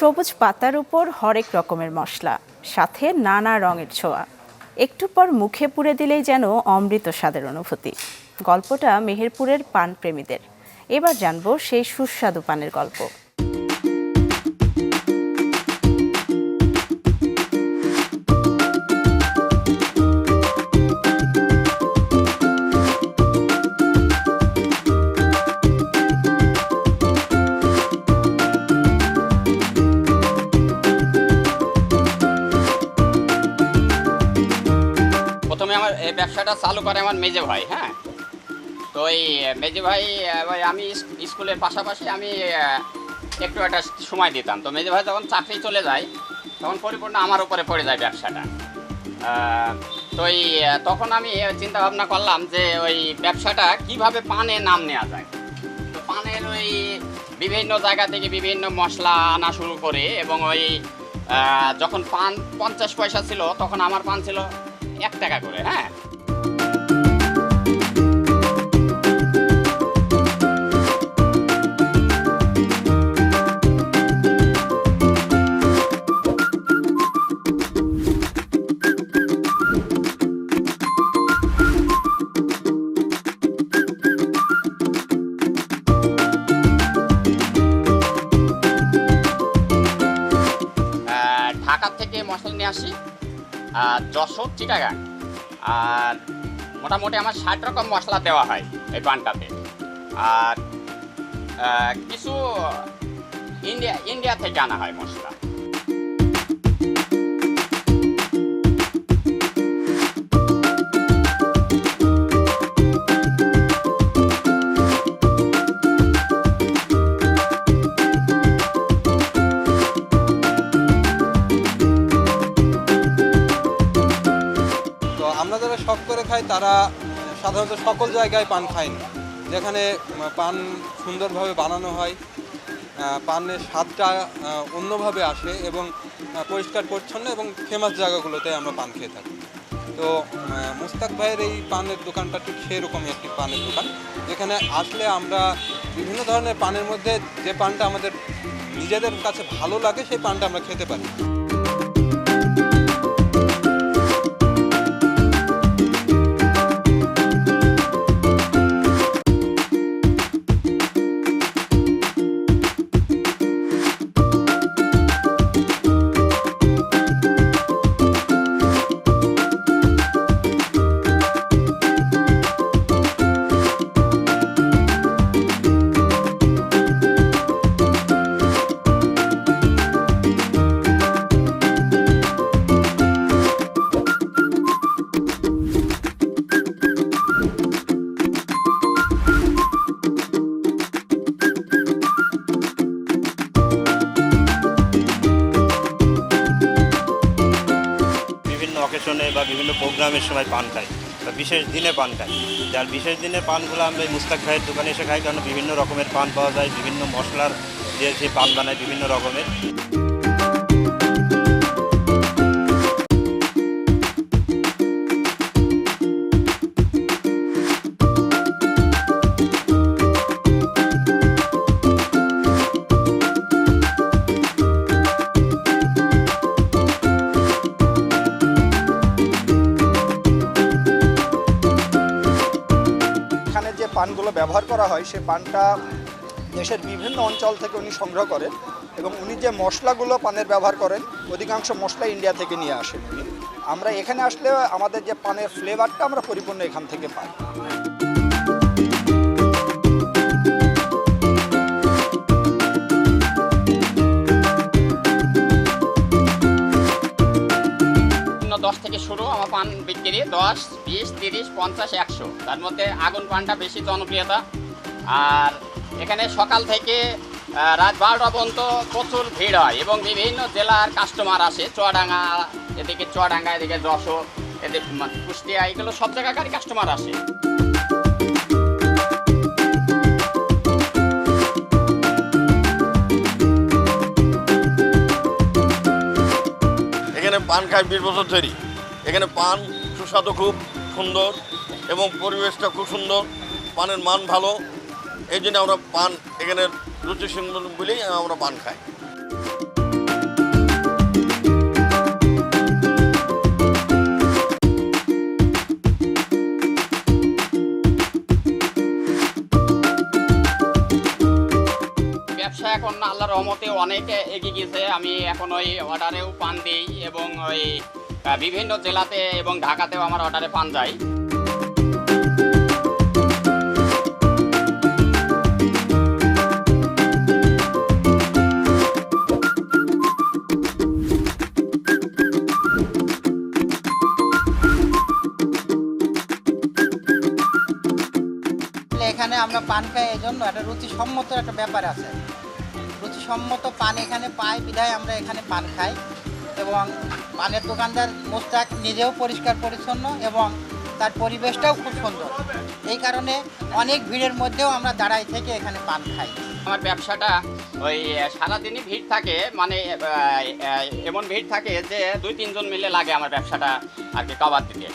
সবুজ পাতার উপর হরেক রকমের মশলা, সাথে নানা রঙের ছোঁয়া। একটু পর মুখে পুরে দিলেই যেন অমৃত স্বাদের অনুভূতি। গল্পটা মেহেরপুরের পান প্রেমীদের। এবার জানবো সেই সুস্বাদু পানের গল্প। প্রথমে আমার এই ব্যবসাটা চালু করে আমার মেজে ভাই। হ্যাঁ, তো এই মেজে ভাই আমি স্কুলের পাশাপাশি আমি একটু একটা সময় দিতাম। তো মেজে ভাই যখন চাকরি চলে যায় তখন পরিপূর্ণ আমার উপরে পড়ে যায় ব্যবসাটা। তো তখন আমি চিন্তা ভাবনা করলাম যে ওই ব্যবসাটা কিভাবে পানে নাম নেওয়া যায়। তো পানের ওই বিভিন্ন জায়গা থেকে বিভিন্ন মশলা আনা শুরু করে, এবং ওই যখন পান 50 পয়সা ছিল তখন আমার পান ছিল 1 টাকা করে। হ্যাঁ, ঢাকা থেকে মশলা নিয়ে আসি, যশোর, চিটাগাং, আর মোটামুটি আমার 60 রকম মশলা দেওয়া হয় এই পানটাতে। আর কিছু ইন্ডিয়া থেকে আনা হয় মশলা। আমরা যারা শখ করে খাই তারা সাধারণত সকল জায়গায় পান খায় না। যেখানে পান সুন্দরভাবে বানানো হয়, পানের স্বাদটা অন্যভাবে আসে এবং পরিষ্কার পরিচ্ছন্ন এবং ফেমাস জায়গাগুলোতে আমরা পান খেয়ে থাকি। তো মুস্তাক ভাইয়ের এই পানের দোকানটা ঠিক সেরকমই একটি পানের দোকান, যেখানে আসলে আমরা বিভিন্ন ধরনের পানের মধ্যে যে পানটা আমাদের নিজেদের কাছে ভালো লাগে সেই পানটা আমরা খেতে পারি। অকেশনে বা বিভিন্ন প্রোগ্রামের সময় পান খাই, বা বিশেষ দিনে পান খাই। যার বিশেষ দিনে পানগুলো আমরা এই মুস্তাক ভাইয়ের দোকানে এসে খাই, কারণ বিভিন্ন রকমের পান পাওয়া যায়, বিভিন্ন মশলার দিয়ে সেই পান বানায় বিভিন্ন রকমের। পানগুলো ব্যবহার করা হয় সে পানটা দেশের বিভিন্ন অঞ্চল থেকে উনি সংগ্রহ করেন, এবং উনি যে মশলাগুলো পানের ব্যবহার করেন অধিকাংশ মশলা ইন্ডিয়া থেকে নিয়ে আসেন উনি। আমরা এখানে আসলে আমাদের যে পানের ফ্লেভারটা আমরা পরিপূর্ণ এখান থেকে পাই। দশ থেকে শুরু আমার পান বিক্রি, 10, 20, 30, 50, 100। তার মধ্যে আগুন পানটা বেশি জনপ্রিয়তা। আর এখানে সকাল থেকে রাত 12টা পর্যন্ত প্রচুর ভিড় হয়, এবং বিভিন্ন জেলার কাস্টমার আসে। চুয়াডাঙ্গা, এদিকে চুয়াডাঙ্গা, এদিকে যশোর, এদিকে কুষ্টিয়া, এগুলো সব জায়গাকারই কাস্টমার আসে। এখানে পান খাই 20 বছর ধরে। এখানে পান সুস্বাদু, খুব সুন্দর, এবং পরিবেশটা খুব সুন্দর, পানের মান ভালো। এই জন্য আমরা পান এখানে রুচি সুন্দর বলেই আমরা পান খাই। রহমতে অনেক এগিয়ে গেছে। আমি এখন ওই অর্ডারেও পান দিই এবং ওই বিভিন্ন জেলাতে এবং ঢাকাতেও আমার অর্ডারে পান যায়। এখানে আমরা পান খাই এই জন্য একটা রুচিসম্মত একটা ব্যাপার আছে। রুচিসম্মত পান এখানে পাই বিধায় আমরা এখানে পান খাই, এবং পানের দোকানদার মোস্তাক নিজেও পরিষ্কার পরিচ্ছন্ন এবং তার পরিবেশটাও খুব সুন্দর। এই কারণে অনেক ভিড়ের মধ্যেও আমরা দাঁড়াই থেকে এখানে পান খাই। আমার ব্যবসাটা ওই সারাদিনই ভিড় থাকে, মানে এমন ভিড় থাকে যে 2-3 জন মিলে লাগে আমার ব্যবসাটা আর কি কভার দিতে।